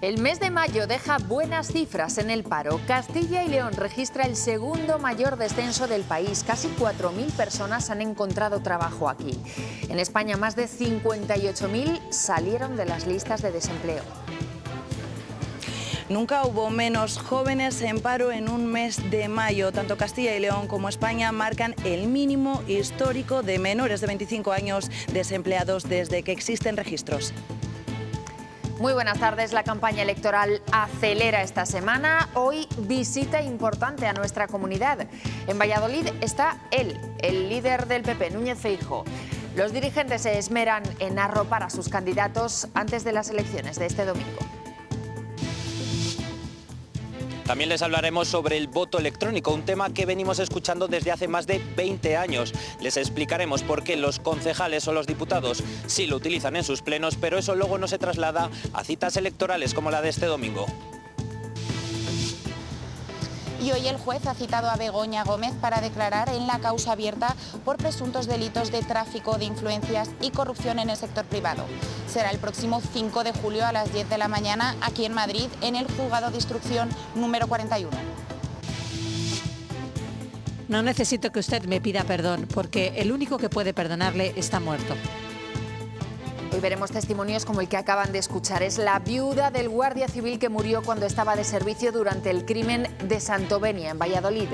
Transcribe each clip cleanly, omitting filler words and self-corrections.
El mes de mayo deja buenas cifras en el paro. Castilla y León registra el segundo mayor descenso del país. Casi 4.000 personas han encontrado trabajo aquí. En España, más de 58.000 salieron de las listas de desempleo. Nunca hubo menos jóvenes en paro en un mes de mayo. Tanto Castilla y León como España marcan el mínimo histórico de menores de 25 años desempleados desde que existen registros. Muy buenas tardes. La campaña electoral acelera esta semana. Hoy visita importante a nuestra comunidad. En Valladolid está él, el líder del PP, Núñez Feijóo. Los dirigentes se esmeran en arropar a sus candidatos antes de las elecciones de este domingo. También les hablaremos sobre el voto electrónico, un tema que venimos escuchando desde hace más de 20 años. Les explicaremos por qué los concejales o los diputados sí lo utilizan en sus plenos, pero eso luego no se traslada a citas electorales como la de este domingo. Y hoy el juez ha citado a Begoña Gómez para declarar en la causa abierta por presuntos delitos de tráfico de influencias y corrupción en el sector privado. Será el próximo 5 de julio a las 10 de la mañana aquí en Madrid, en el juzgado de instrucción número 41. No necesito que usted me pida perdón, porque el único que puede perdonarle está muerto. Hoy veremos testimonios como el que acaban de escuchar. Es la viuda del guardia civil que murió cuando estaba de servicio durante el crimen de Santovenia, en Valladolid.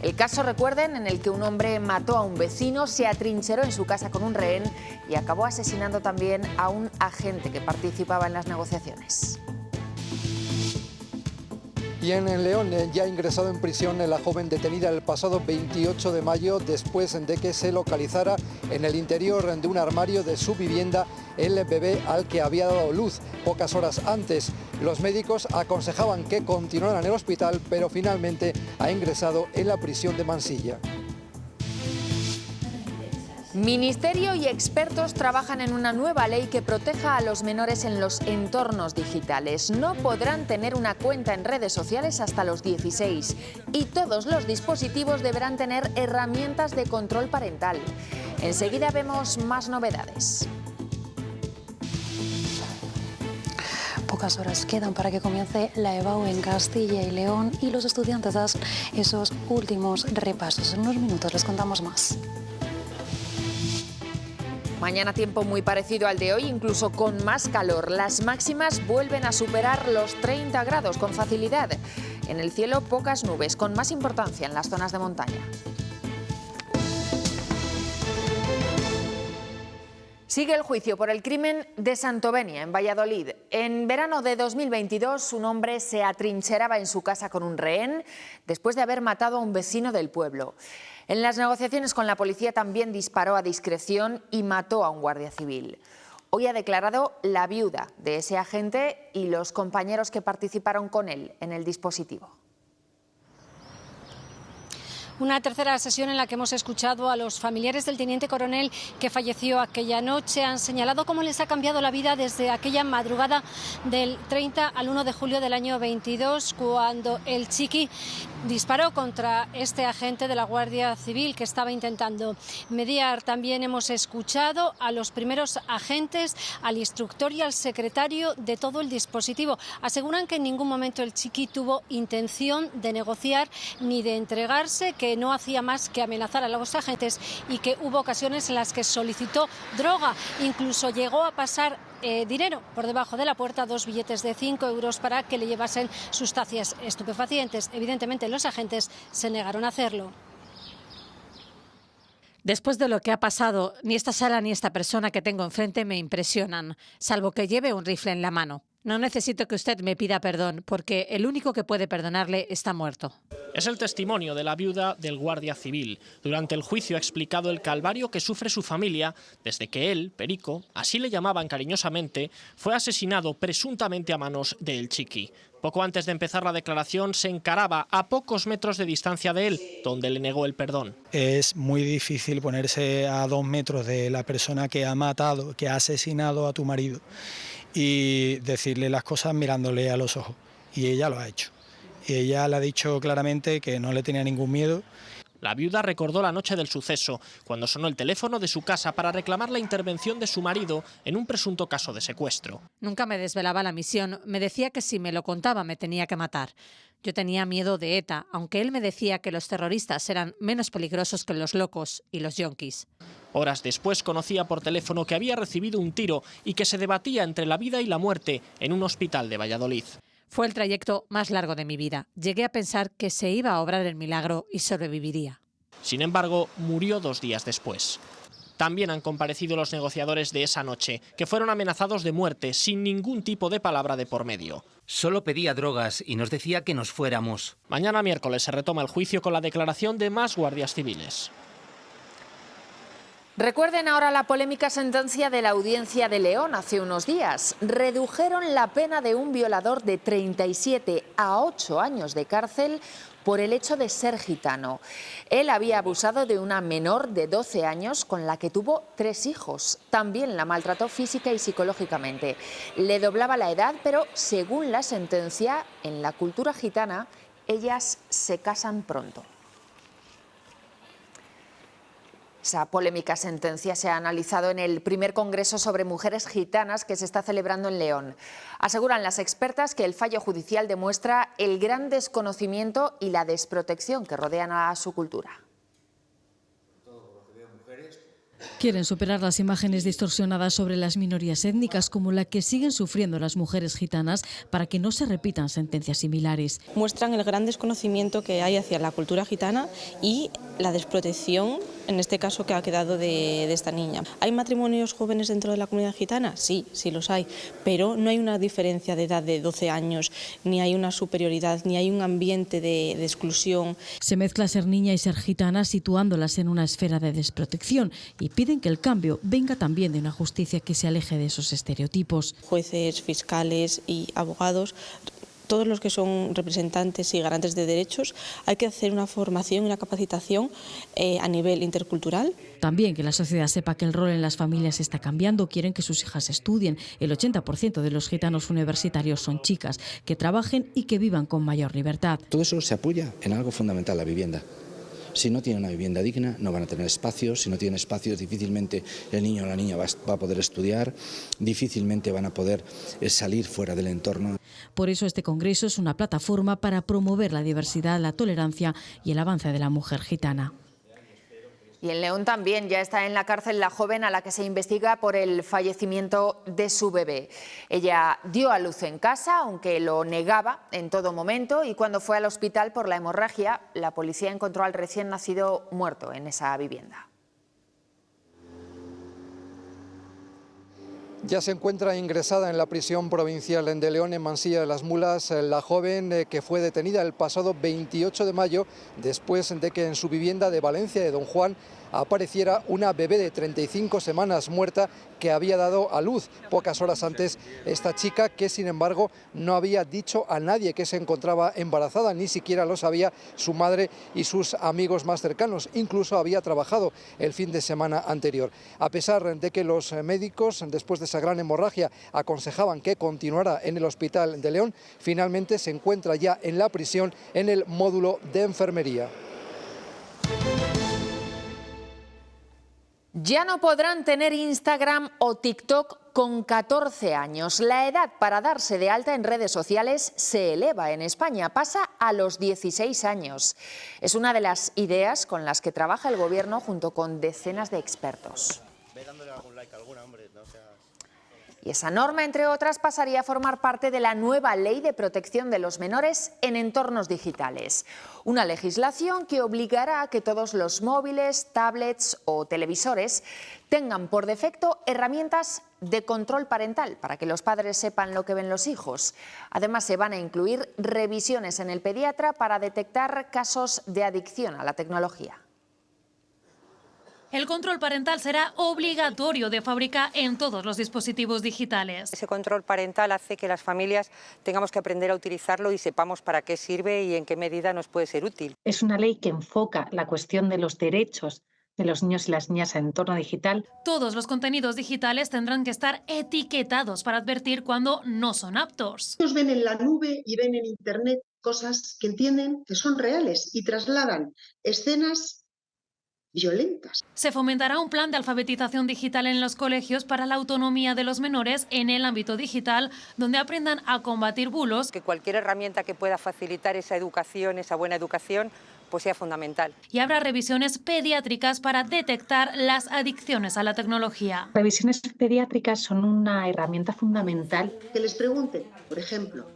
El caso, recuerden, en el que un hombre mató a un vecino, se atrincheró en su casa con un rehén y acabó asesinando también a un agente que participaba en las negociaciones. Y en León ya ha ingresado en prisión la joven detenida el pasado 28 de mayo después de que se localizara en el interior de un armario de su vivienda el bebé al que había dado luz pocas horas antes. Los médicos aconsejaban que continuara en el hospital, pero finalmente ha ingresado en la prisión de Mansilla. Ministerio y expertos trabajan en una nueva ley que proteja a los menores en los entornos digitales. No podrán tener una cuenta en redes sociales hasta los 16 y todos los dispositivos deberán tener herramientas de control parental. Enseguida vemos más novedades. Pocas horas quedan para que comience la EBAU en Castilla y León y los estudiantes hacen esos últimos repasos. En unos minutos les contamos más. Mañana tiempo muy parecido al de hoy, incluso con más calor. Las máximas vuelven a superar los 30 grados con facilidad. En el cielo pocas nubes, con más importancia en las zonas de montaña. Sigue el juicio por el crimen de Santovenia, en Valladolid. En verano de 2022, un hombre se atrincheraba en su casa con un rehén después de haber matado a un vecino del pueblo. En las negociaciones con la policía también disparó a discreción y mató a un guardia civil. Hoy ha declarado la viuda de ese agente y los compañeros que participaron con él en el dispositivo. Una tercera sesión en la que hemos escuchado a los familiares del teniente coronel que falleció aquella noche. Han señalado cómo les ha cambiado la vida desde aquella madrugada del 30 al 1 de julio del año 22, cuando el Chiqui disparó contra este agente de la Guardia Civil que estaba intentando mediar. También hemos escuchado a los primeros agentes, al instructor y al secretario de todo el dispositivo. Aseguran que en ningún momento el Chiqui tuvo intención de negociar ni de entregarse, que no hacía más que amenazar a los agentes y que hubo ocasiones en las que solicitó droga. Incluso llegó a pasar dinero por debajo de la puerta, 2 billetes de 5 euros para que le llevasen sustancias estupefacientes. Evidentemente los agentes se negaron a hacerlo. Después de lo que ha pasado, ni esta sala ni esta persona que tengo enfrente me impresionan, salvo que lleve un rifle en la mano. No necesito que usted me pida perdón, porque el único que puede perdonarle está muerto. Es el testimonio de la viuda del guardia civil. Durante el juicio ha explicado el calvario que sufre su familia desde que él, Perico, así le llamaban cariñosamente, fue asesinado presuntamente a manos de El Chiqui. Poco antes de empezar la declaración se encaraba a pocos metros de distancia de él, donde le negó el perdón. Es muy difícil ponerse a 2 metros de la persona que ha matado, que ha asesinado a tu marido y decirle las cosas mirándole a los ojos. Y ella lo ha hecho. Y ella le ha dicho claramente que no le tenía ningún miedo. La viuda recordó la noche del suceso, cuando sonó el teléfono de su casa para reclamar la intervención de su marido en un presunto caso de secuestro. Nunca me desvelaba la misión, me decía que si me lo contaba me tenía que matar. Yo tenía miedo de ETA, aunque él me decía que los terroristas eran menos peligrosos que los locos y los yonkis. Horas después conocía por teléfono que había recibido un tiro y que se debatía entre la vida y la muerte en un hospital de Valladolid. Fue el trayecto más largo de mi vida. Llegué a pensar que se iba a obrar el milagro y sobreviviría. Sin embargo, murió 2 días después. También han comparecido los negociadores de esa noche, que fueron amenazados de muerte sin ningún tipo de palabra de por medio. Solo pedía drogas y nos decía que nos fuéramos. Mañana miércoles se retoma el juicio con la declaración de más guardias civiles. Recuerden ahora la polémica sentencia de la Audiencia de León hace unos días. Redujeron la pena de un violador de 37 a 8 años de cárcel por el hecho de ser gitano. Él había abusado de una menor de 12 años con la que tuvo 3 hijos. También la maltrató física y psicológicamente. Le doblaba la edad, pero según la sentencia, en la cultura gitana, ellas se casan pronto. Esa polémica sentencia se ha analizado en el primer Congreso sobre Mujeres Gitanas que se está celebrando en León. Aseguran las expertas que el fallo judicial demuestra el gran desconocimiento y la desprotección que rodean a su cultura. Quieren superar las imágenes distorsionadas sobre las minorías étnicas como la que siguen sufriendo las mujeres gitanas para que no se repitan sentencias similares. Muestran el gran desconocimiento que hay hacia la cultura gitana y la desprotección, en este caso, que ha quedado de esta niña. ¿Hay matrimonios jóvenes dentro de la comunidad gitana? Sí, sí los hay, pero no hay una diferencia de edad de 12 años, ni hay una superioridad, ni hay un ambiente de exclusión. Se mezcla ser niña y ser gitana situándolas en una esfera de desprotección y piden que el cambio venga también de una justicia que se aleje de esos estereotipos. Jueces, fiscales y abogados, todos los que son representantes y garantes de derechos, hay que hacer una formación y una capacitación a nivel intercultural. También que la sociedad sepa que el rol en las familias está cambiando, quieren que sus hijas estudien. El 80% de los gitanos universitarios son chicas, que trabajen y que vivan con mayor libertad. Todo eso se apoya en algo fundamental, la vivienda. Si no tienen una vivienda digna, no van a tener espacios. Si no tienen espacios, difícilmente el niño o la niña va a poder estudiar, difícilmente van a poder salir fuera del entorno. Por eso este congreso es una plataforma para promover la diversidad, la tolerancia y el avance de la mujer gitana. Y en León también ya está en la cárcel la joven a la que se investiga por el fallecimiento de su bebé. Ella dio a luz en casa, aunque lo negaba en todo momento, y cuando fue al hospital por la hemorragia, la policía encontró al recién nacido muerto en esa vivienda. Ya se encuentra ingresada en la prisión provincial de León, en Mansilla de las Mulas, la joven que fue detenida el pasado 28 de mayo después de que en su vivienda de Valencia de Don Juan apareciera una bebé de 35 semanas muerta que había dado a luz pocas horas antes esta chica, que sin embargo no había dicho a nadie que se encontraba embarazada, ni siquiera lo sabía su madre y sus amigos más cercanos. Incluso había trabajado el fin de semana anterior. A pesar de que los médicos, después de esa gran hemorragia, aconsejaban que continuara en el hospital de León, finalmente se encuentra ya en la prisión en el módulo de enfermería. Ya no podrán tener Instagram o TikTok con 14 años. La edad para darse de alta en redes sociales se eleva en España, pasa a los 16 años. Es una de las ideas con las que trabaja el Gobierno junto con decenas de expertos. Y esa norma, entre otras, pasaría a formar parte de la nueva Ley de Protección de los Menores en Entornos Digitales. Una legislación que obligará a que todos los móviles, tablets o televisores tengan por defecto herramientas de control parental para que los padres sepan lo que ven los hijos. Además, se van a incluir revisiones en el pediatra para detectar casos de adicción a la tecnología. El control parental será obligatorio de fábrica en todos los dispositivos digitales. Ese control parental hace que las familias tengamos que aprender a utilizarlo y sepamos para qué sirve y en qué medida nos puede ser útil. Es una ley que enfoca la cuestión de los derechos de los niños y las niñas en entorno digital. Todos los contenidos digitales tendrán que estar etiquetados para advertir cuando no son aptos. Ellos ven en la nube y ven en Internet cosas que entienden que son reales y trasladan escenas violentas. Se fomentará un plan de alfabetización digital en los colegios para la autonomía de los menores en el ámbito digital, donde aprendan a combatir bulos. Que cualquier herramienta que pueda facilitar esa educación, esa buena educación, pues sea fundamental. Y habrá revisiones pediátricas para detectar las adicciones a la tecnología. Revisiones pediátricas son una herramienta fundamental. Que les pregunten, por ejemplo,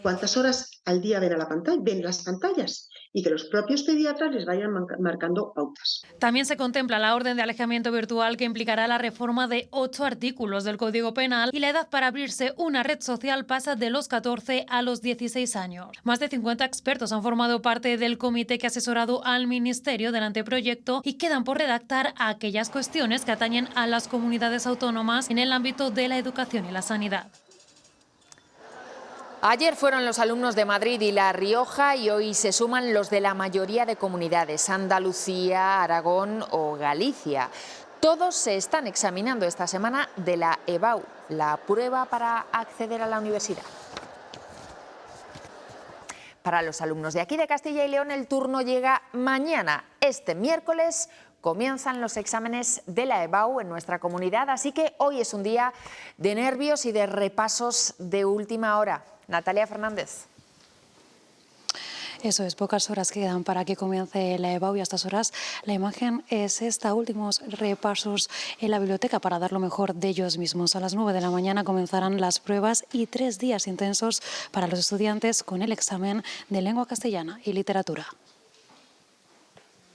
cuántas horas al día ven las pantallas y que los propios pediatras les vayan marcando pautas. También se contempla la orden de alejamiento virtual que implicará la reforma de 8 artículos del Código Penal y la edad para abrirse una red social pasa de los 14 a los 16 años. Más de 50 expertos han formado parte del comité que ha asesorado al Ministerio del anteproyecto y quedan por redactar aquellas cuestiones que atañen a las comunidades autónomas en el ámbito de la educación y la sanidad. Ayer fueron los alumnos de Madrid y La Rioja y hoy se suman los de la mayoría de comunidades, Andalucía, Aragón o Galicia. Todos se están examinando esta semana de la EBAU, la prueba para acceder a la universidad. Para los alumnos de aquí de Castilla y León el turno llega mañana. Este miércoles comienzan los exámenes de la EBAU en nuestra comunidad, así que hoy es un día de nervios y de repasos de última hora. Natalia Fernández. Eso es, pocas horas quedan para que comience la EBAU y a estas horas la imagen es esta, últimos repasos en la biblioteca para dar lo mejor de ellos mismos. A las 9 de la mañana comenzarán las pruebas y 3 días intensos para los estudiantes con el examen de lengua castellana y literatura.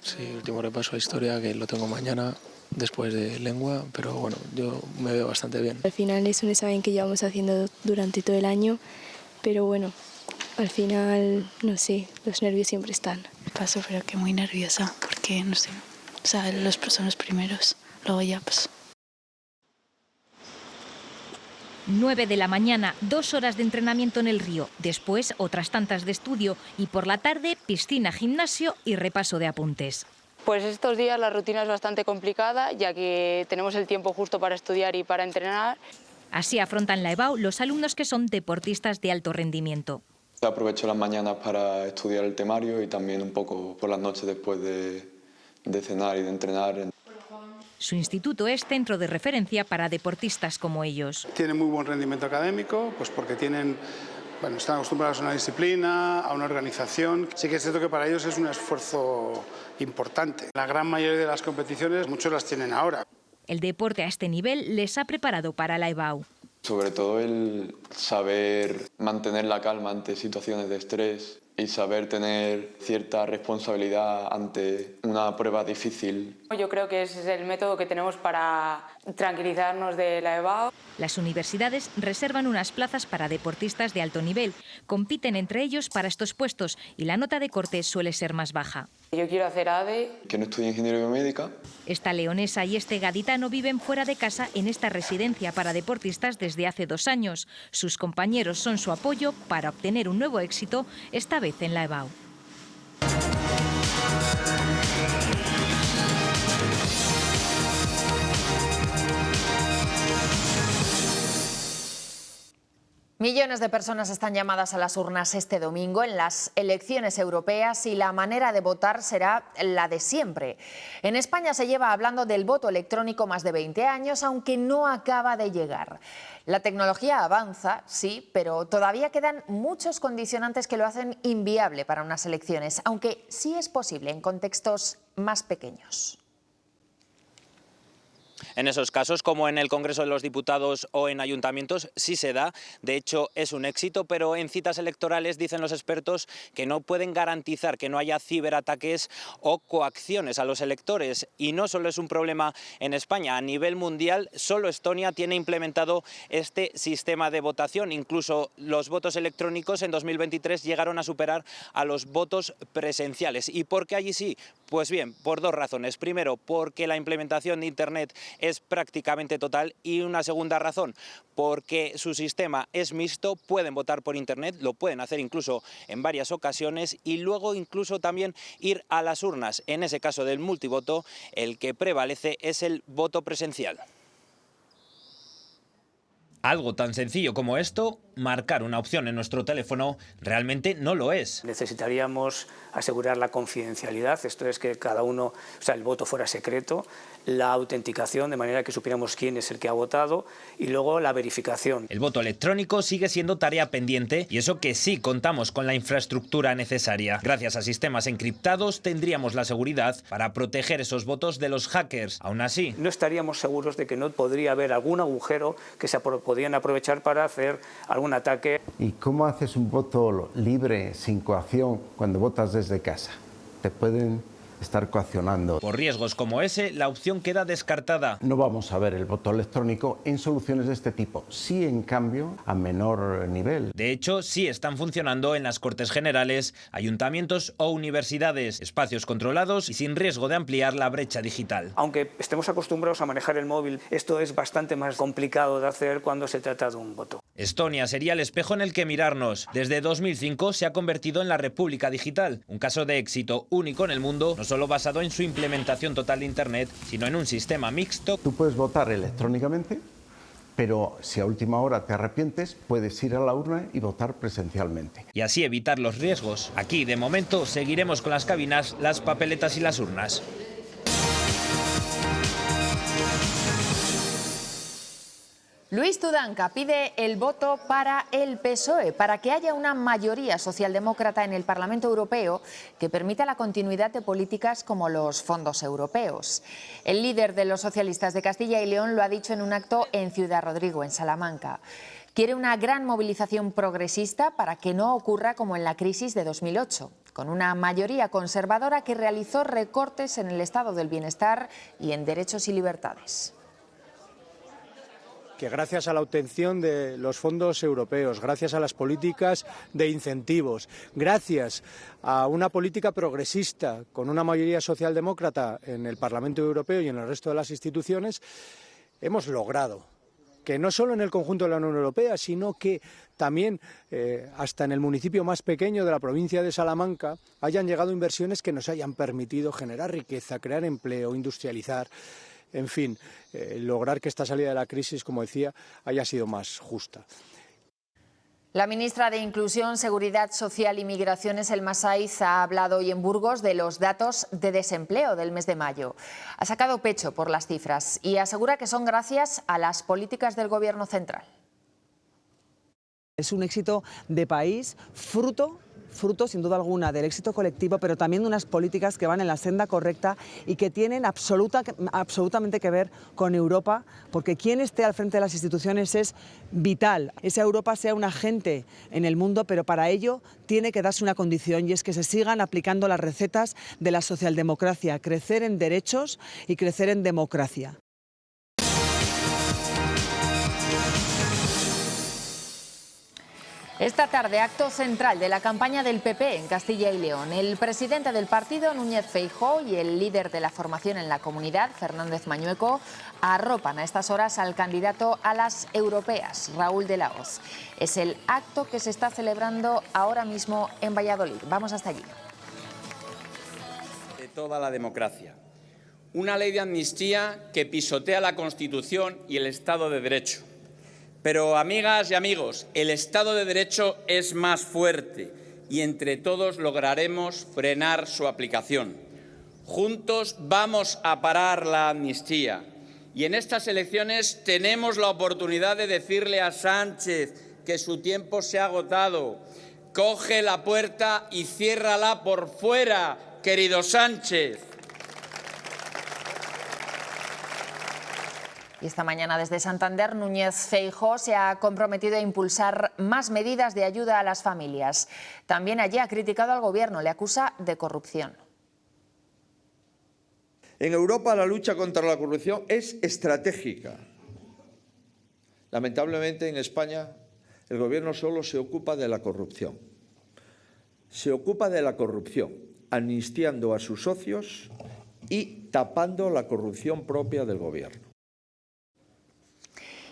Sí, último repaso a historia que lo tengo mañana después de lengua, pero bueno, yo me veo bastante bien. Al final es un examen que llevamos haciendo durante todo el año, pero bueno, al final, no sé, los nervios siempre están. Paso, pero que muy nerviosa, porque no sé, o sea, son los primeros, luego ya pues... 9 de la mañana, 2 horas de entrenamiento en el río, después otras tantas de estudio y por la tarde piscina, gimnasio y repaso de apuntes. Pues estos días la rutina es bastante complicada, ya que tenemos el tiempo justo para estudiar y para entrenar. Así afrontan la EBAU los alumnos que son deportistas de alto rendimiento. Aprovecho las mañanas para estudiar el temario y también un poco por las noches después de cenar y de entrenar. Su instituto es centro de referencia para deportistas como ellos. Tienen muy buen rendimiento académico, pues porque están acostumbrados a una disciplina, a una organización. Sí que es cierto que para ellos es un esfuerzo importante. La gran mayoría de las competiciones, muchos las tienen ahora. El deporte a este nivel les ha preparado para la EBAU. Sobre todo el saber mantener la calma ante situaciones de estrés y saber tener cierta responsabilidad ante una prueba difícil. Yo creo que ese es el método que tenemos para tranquilizarnos de la EBAU. Las universidades reservan unas plazas para deportistas de alto nivel. Compiten entre ellos para estos puestos y la nota de corte suele ser más baja. Yo quiero hacer ADE. Que no estudie ingeniería biomédica. Esta leonesa y este gaditano viven fuera de casa en esta residencia para deportistas desde hace 2 años. Sus compañeros son su apoyo para obtener un nuevo éxito, esta vez en la EBAU. Millones de personas están llamadas a las urnas este domingo en las elecciones europeas y la manera de votar será la de siempre. En España se lleva hablando del voto electrónico más de 20 años, aunque no acaba de llegar. La tecnología avanza, sí, pero todavía quedan muchos condicionantes que lo hacen inviable para unas elecciones, aunque sí es posible en contextos más pequeños. En esos casos, como en el Congreso de los Diputados o en ayuntamientos, sí se da. De hecho, es un éxito, pero en citas electorales dicen los expertos que no pueden garantizar que no haya ciberataques o coacciones a los electores. Y no solo es un problema en España, a nivel mundial, solo Estonia tiene implementado este sistema de votación. Incluso los votos electrónicos en 2023 llegaron a superar a los votos presenciales. ¿Y por qué allí sí? Pues bien, por dos razones. Primero, porque la implementación de Internet es prácticamente total, y una segunda razón, porque su sistema es mixto, pueden votar por Internet, lo pueden hacer incluso en varias ocasiones, y luego incluso también ir a las urnas. En ese caso del multivoto, el que prevalece es el voto presencial. Algo tan sencillo como esto, marcar una opción en nuestro teléfono, realmente no lo es. Necesitaríamos asegurar la confidencialidad, esto es que cada uno, el voto fuera secreto, la autenticación de manera que supiéramos quién es el que ha votado, y luego la verificación. El voto electrónico sigue siendo tarea pendiente, y eso que sí contamos con la infraestructura necesaria. Gracias a sistemas encriptados tendríamos la seguridad para proteger esos votos de los hackers. Aún así, no estaríamos seguros de que no podría haber algún agujero que se podían aprovechar para hacer algún ataque. ¿Y cómo haces un voto libre, sin coacción, cuando votas desde casa? Te pueden estar coaccionando. Por riesgos como ese, la opción queda descartada. No vamos a ver el voto electrónico en soluciones de este tipo, sí, en cambio, a menor nivel. De hecho, sí están funcionando en las Cortes Generales, ayuntamientos o universidades, espacios controlados y sin riesgo de ampliar la brecha digital. Aunque estemos acostumbrados a manejar el móvil, esto es bastante más complicado de hacer cuando se trata de un voto. Estonia sería el espejo en el que mirarnos. Desde 2005 se ha convertido en la República Digital, un caso de éxito único en el mundo, no solo basado en su implementación total de Internet, sino en un sistema mixto. Tú puedes votar electrónicamente, pero si a última hora te arrepientes, puedes ir a la urna y votar presencialmente. Y así evitar los riesgos. Aquí, de momento, seguiremos con las cabinas, las papeletas y las urnas. Luis Tudanca pide el voto para el PSOE, para que haya una mayoría socialdemócrata en el Parlamento Europeo que permita la continuidad de políticas como los fondos europeos. El líder de los socialistas de Castilla y León lo ha dicho en un acto en Ciudad Rodrigo, en Salamanca. Quiere una gran movilización progresista para que no ocurra como en la crisis de 2008, con una mayoría conservadora que realizó recortes en el estado del bienestar y en derechos y libertades. Que gracias a la obtención de los fondos europeos, gracias a las políticas de incentivos, gracias a una política progresista con una mayoría socialdemócrata en el Parlamento Europeo y en el resto de las instituciones, hemos logrado que no solo en el conjunto de la Unión Europea, sino que también hasta en el municipio más pequeño de la provincia de Salamanca hayan llegado inversiones que nos hayan permitido generar riqueza, crear empleo, industrializar. En fin, lograr que esta salida de la crisis, como decía, haya sido más justa. La ministra de Inclusión, Seguridad Social y Migraciones, Elma Saiz, ha hablado hoy en Burgos de los datos de desempleo del mes de mayo. Ha sacado pecho por las cifras y asegura que son gracias a las políticas del Gobierno central. Es un éxito de país, fruto sin duda alguna del éxito colectivo, pero también de unas políticas que van en la senda correcta y que tienen absolutamente que ver con Europa, porque quien esté al frente de las instituciones es vital. Esa Europa sea un agente en el mundo, pero para ello tiene que darse una condición, y es que se sigan aplicando las recetas de la socialdemocracia, crecer en derechos y crecer en democracia. Esta tarde, acto central de la campaña del PP en Castilla y León. El presidente del partido, Núñez Feijóo, y el líder de la formación en la comunidad, Fernández Mañueco, arropan a estas horas al candidato a las europeas, Raúl de la Hoz. Es el acto que se está celebrando ahora mismo en Valladolid. Vamos hasta allí. De toda la democracia. Una ley de amnistía que pisotea la Constitución y el Estado de Derecho. Pero, amigas y amigos, el Estado de Derecho es más fuerte y entre todos lograremos frenar su aplicación. Juntos vamos a parar la amnistía y en estas elecciones tenemos la oportunidad de decirle a Sánchez que su tiempo se ha agotado. Coge la puerta y ciérrala por fuera, querido Sánchez. Y esta mañana desde Santander, Núñez Feijóo se ha comprometido a impulsar más medidas de ayuda a las familias. También allí ha criticado al Gobierno, le acusa de corrupción. En Europa la lucha contra la corrupción es estratégica. Lamentablemente en España el Gobierno solo se ocupa de la corrupción. Se ocupa de la corrupción amnistiando a sus socios y tapando la corrupción propia del Gobierno.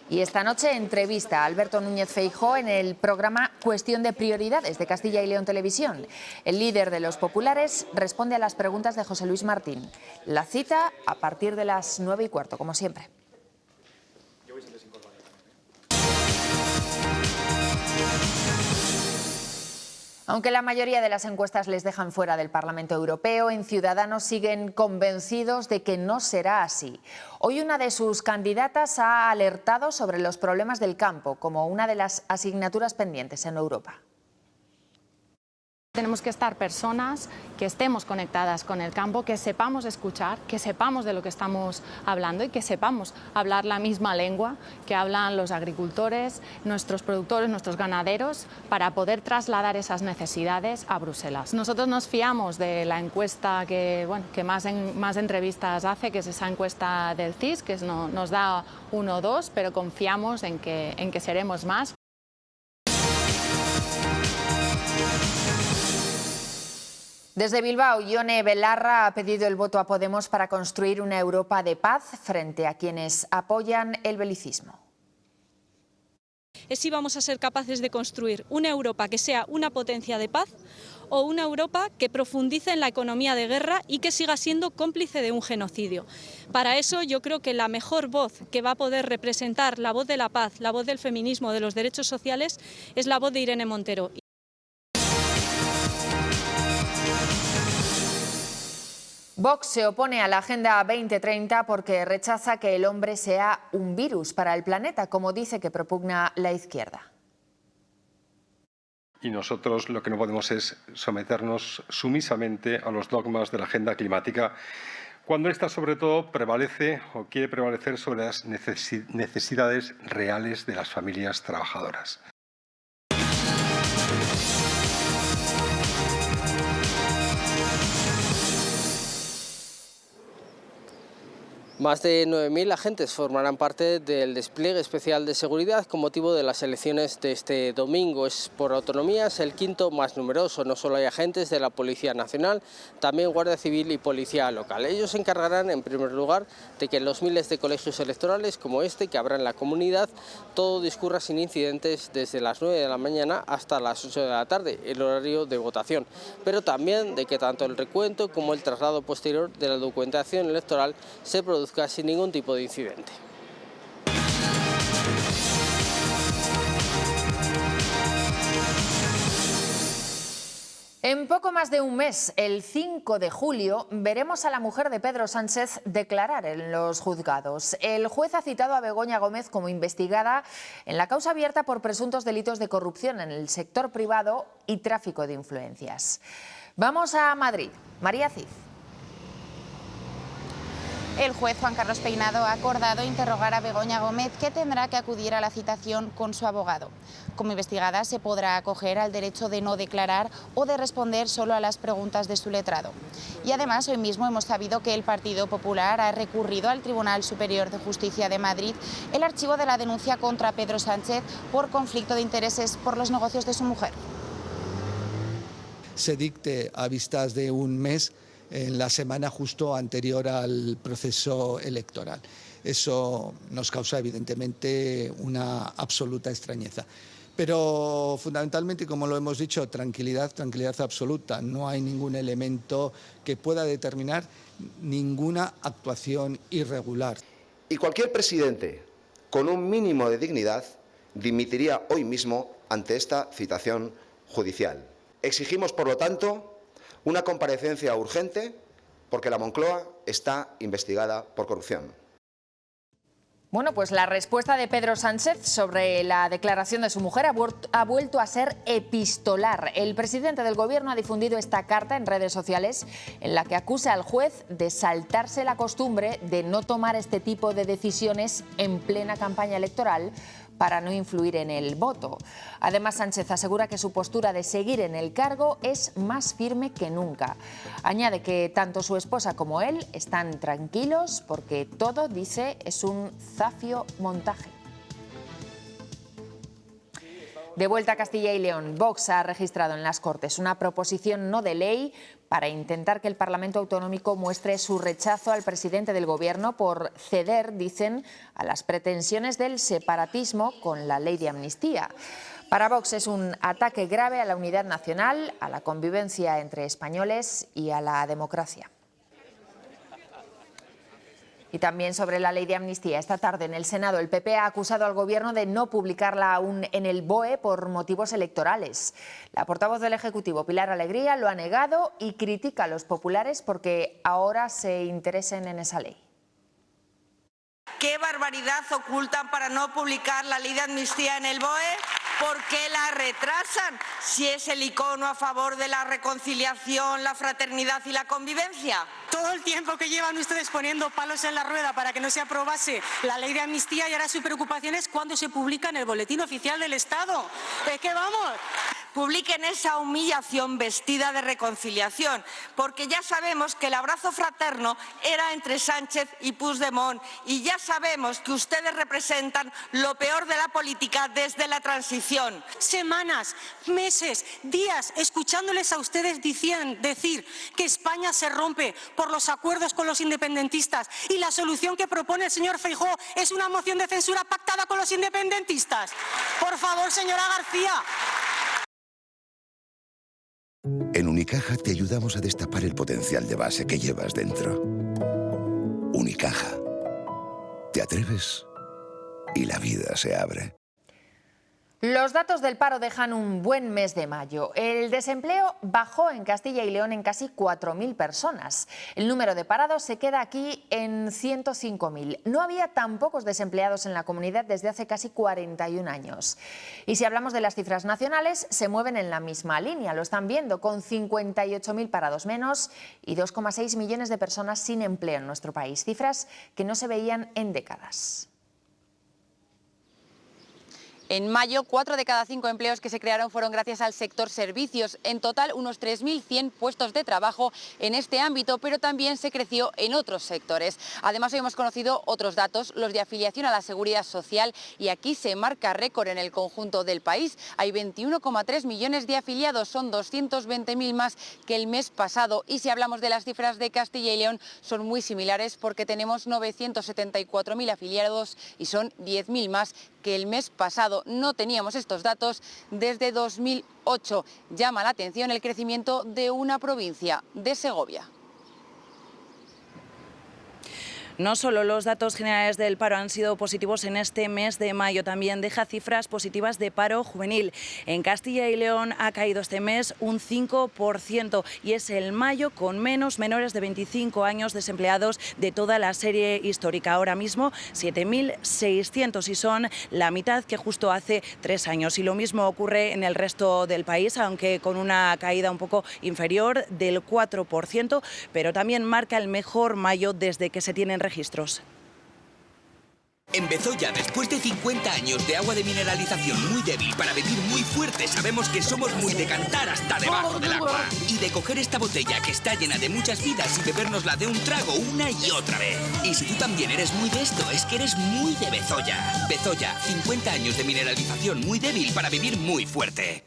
Y esta noche entrevista a Alberto Núñez Feijóo en el programa Cuestión de Prioridades de Castilla y León Televisión. El líder de los populares responde a las preguntas de José Luis Martín. La cita a partir de las 9:15, como siempre. Aunque la mayoría de las encuestas les dejan fuera del Parlamento Europeo, en Ciudadanos siguen convencidos de que no será así. Hoy una de sus candidatas ha alertado sobre los problemas del campo como una de las asignaturas pendientes en Europa. Tenemos que estar personas que estemos conectadas con el campo, que sepamos escuchar, que sepamos de lo que estamos hablando y que sepamos hablar la misma lengua que hablan los agricultores, nuestros productores, nuestros ganaderos, para poder trasladar esas necesidades a Bruselas. Nosotros nos fiamos de la encuesta que más entrevistas hace, que es esa encuesta del CIS, que nos da 1 o 2, pero confiamos en que seremos más. Desde Bilbao, Ione Belarra ha pedido el voto a Podemos para construir una Europa de paz frente a quienes apoyan el belicismo. Es si vamos a ser capaces de construir una Europa que sea una potencia de paz o una Europa que profundice en la economía de guerra y que siga siendo cómplice de un genocidio. Para eso yo creo que la mejor voz que va a poder representar la voz de la paz, la voz del feminismo, de los derechos sociales, es la voz de Irene Montero. Vox se opone a la Agenda 2030 porque rechaza que el hombre sea un virus para el planeta, como dice que propugna la izquierda. Y nosotros lo que no podemos es someternos sumisamente a los dogmas de la agenda climática, cuando esta sobre todo prevalece o quiere prevalecer sobre las necesidades reales de las familias trabajadoras. Más de 9.000 agentes formarán parte del despliegue especial de seguridad con motivo de las elecciones de este domingo. Es por autonomías el quinto más numeroso. No solo hay agentes de la Policía Nacional, también Guardia Civil y Policía Local. Ellos se encargarán, en primer lugar, de que en los miles de colegios electorales como este que habrá en la comunidad, todo discurra sin incidentes desde las 9 de la mañana hasta las 8 de la tarde, el horario de votación. Pero también de que tanto el recuento como el traslado posterior de la documentación electoral se produzca sin ningún tipo de incidente. En poco más de un mes, el 5 de julio, veremos a la mujer de Pedro Sánchez declarar en los juzgados. El juez ha citado a Begoña Gómez como investigada en la causa abierta por presuntos delitos de corrupción en el sector privado y tráfico de influencias. Vamos a Madrid. María Cid. El juez Juan Carlos Peinado ha acordado interrogar a Begoña Gómez, que tendrá que acudir a la citación con su abogado. Como investigada se podrá acoger al derecho de no declarar o de responder solo a las preguntas de su letrado. Y además hoy mismo hemos sabido que el Partido Popular ha recurrido al Tribunal Superior de Justicia de Madrid el archivo de la denuncia contra Pedro Sánchez por conflicto de intereses por los negocios de su mujer. Se dicte a vistas de un mes en la semana justo anterior al proceso electoral. Eso nos causa evidentemente una absoluta extrañeza. Pero fundamentalmente, como lo hemos dicho, tranquilidad absoluta. No hay ningún elemento que pueda determinar ninguna actuación irregular. Y cualquier presidente con un mínimo de dignidad dimitiría hoy mismo ante esta citación judicial. Exigimos, por lo tanto, una comparecencia urgente porque la Moncloa está investigada por corrupción. Bueno, pues la respuesta de Pedro Sánchez sobre la declaración de su mujer ha vuelto a ser epistolar. El presidente del Gobierno ha difundido esta carta en redes sociales en la que acusa al juez de saltarse la costumbre de no tomar este tipo de decisiones en plena campaña electoral para no influir en el voto. Además, Sánchez asegura que su postura de seguir en el cargo es más firme que nunca. Añade que tanto su esposa como él están tranquilos porque todo, dice, es un zafio montaje. De vuelta a Castilla y León, Vox ha registrado en las Cortes una proposición no de ley para intentar que el Parlamento Autonómico muestre su rechazo al presidente del Gobierno por ceder, dicen, a las pretensiones del separatismo con la ley de amnistía. Para Vox es un ataque grave a la unidad nacional, a la convivencia entre españoles y a la democracia. Y también sobre la ley de amnistía. Esta tarde en el Senado el PP ha acusado al Gobierno de no publicarla aún en el BOE por motivos electorales. La portavoz del Ejecutivo, Pilar Alegría, lo ha negado y critica a los populares porque ahora se interesen en esa ley. ¿Qué barbaridad ocultan para no publicar la ley de amnistía en el BOE? ¿Por qué la retrasan? Si es el icono a favor de la reconciliación, la fraternidad y la convivencia. Todo el tiempo que llevan ustedes poniendo palos en la rueda para que no se aprobase la ley de amnistía y ahora su preocupación es cuando se publica en el Boletín Oficial del Estado. ¿Es que vamos? Publiquen esa humillación vestida de reconciliación, porque ya sabemos que el abrazo fraterno era entre Sánchez y Puigdemont y ya sabemos que ustedes representan lo peor de la política desde la transición. Semanas, meses, días, escuchándoles a ustedes decir que España se rompe por los acuerdos con los independentistas y la solución que propone el señor Feijóo es una moción de censura pactada con los independentistas. Por favor, señora García. En Unicaja te ayudamos a destapar el potencial de base que llevas dentro. Unicaja. Te atreves y la vida se abre. Los datos del paro dejan un buen mes de mayo. El desempleo bajó en Castilla y León en casi 4.000 personas. El número de parados se queda aquí en 105.000. No había tan pocos desempleados en la comunidad desde hace casi 41 años. Y si hablamos de las cifras nacionales, se mueven en la misma línea. Lo están viendo, con 58.000 parados menos y 2,6 millones de personas sin empleo en nuestro país. Cifras que no se veían en décadas. En mayo, 4 de cada 5 empleos que se crearon fueron gracias al sector servicios. En total, unos 3.100 puestos de trabajo en este ámbito, pero también se creció en otros sectores. Además, hoy hemos conocido otros datos, los de afiliación a la Seguridad Social, y aquí se marca récord en el conjunto del país. Hay 21,3 millones de afiliados, son 220.000 más que el mes pasado. Y si hablamos de las cifras de Castilla y León, son muy similares porque tenemos 974.000 afiliados y son 10.000 más que el mes pasado. No teníamos estos datos desde 2008. Llama la atención el crecimiento de una provincia, de Segovia. No solo los datos generales del paro han sido positivos en este mes de mayo, también deja cifras positivas de paro juvenil. En Castilla y León ha caído este mes un 5% y es el mayo con menos menores de 25 años desempleados de toda la serie histórica. Ahora mismo 7.600 y son la mitad que justo hace 3 años. Y lo mismo ocurre en el resto del país, aunque con una caída un poco inferior del 4%, pero también marca el mejor mayo desde que se tienen registros. En Bezoya, después de 50 años de agua de mineralización muy débil para beber muy fuerte, sabemos que somos muy de cantar hasta debajo del agua. Y de coger esta botella que está llena de muchas vidas y bebérnosla de un trago una y otra vez. Y si tú también eres muy de esto, es que eres muy de Bezoya. Bezoya, 50 años de mineralización muy débil para vivir muy fuerte.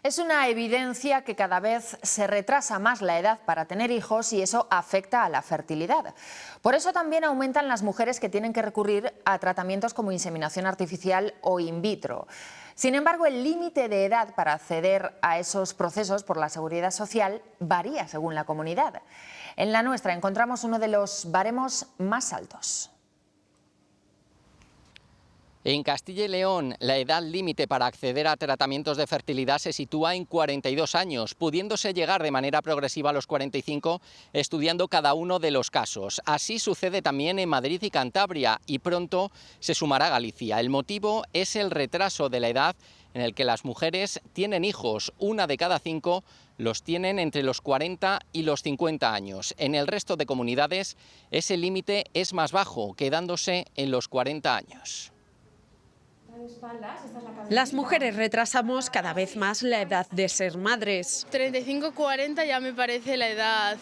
Es una evidencia que cada vez se retrasa más la edad para tener hijos y eso afecta a la fertilidad. Por eso también aumentan las mujeres que tienen que recurrir a tratamientos como inseminación artificial o in vitro. Sin embargo, el límite de edad para acceder a esos procesos por la Seguridad Social varía según la comunidad. En la nuestra encontramos uno de los baremos más altos. En Castilla y León, la edad límite para acceder a tratamientos de fertilidad se sitúa en 42 años, pudiéndose llegar de manera progresiva a los 45, estudiando cada uno de los casos. Así sucede también en Madrid y Cantabria, y pronto se sumará Galicia. El motivo es el retraso de la edad en el que las mujeres tienen hijos. 1 de cada 5 los tienen entre los 40 y los 50 años. En el resto de comunidades, ese límite es más bajo, quedándose en los 40 años. Las mujeres retrasamos cada vez más la edad de ser madres. 35-40 ya me parece la edad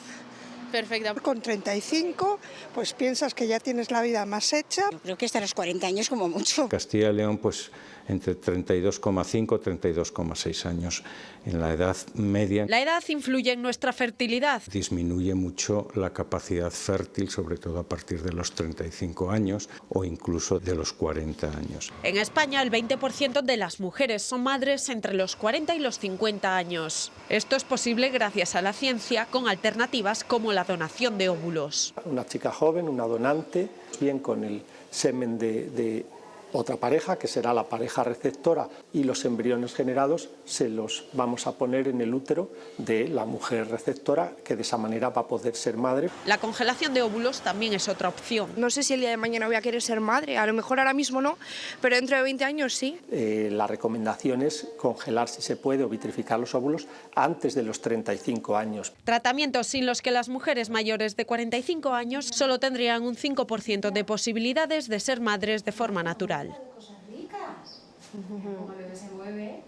perfecta. Con 35 pues piensas que ya tienes la vida más hecha. Yo creo que hasta los 40 años como mucho. Castilla y León pues entre 32,5 y 32,6 años. En la edad media La edad influye en nuestra fertilidad. disminuye mucho la capacidad fértil, sobre todo a partir de los 35 años o incluso de los 40 años. En España, el 20% de las mujeres son madres entre los 40 y los 50 años. Esto es posible gracias a la ciencia, con alternativas como la donación de óvulos. Una chica joven, una donante, bien con el semen de otra pareja, que será la pareja receptora, y los embriones generados se los vamos a poner en el útero de la mujer receptora, que de esa manera va a poder ser madre. La congelación de óvulos también es otra opción. No sé si el día de mañana voy a querer ser madre, a lo mejor ahora mismo no, pero dentro de 20 años sí. La recomendación es congelar, si se puede, o vitrificar los óvulos antes de los 35 años. Tratamientos sin los que las mujeres mayores de 45 años solo tendrían un 5% de posibilidades de ser madres de forma natural. Cosas ricas. Como el bebé se mueve.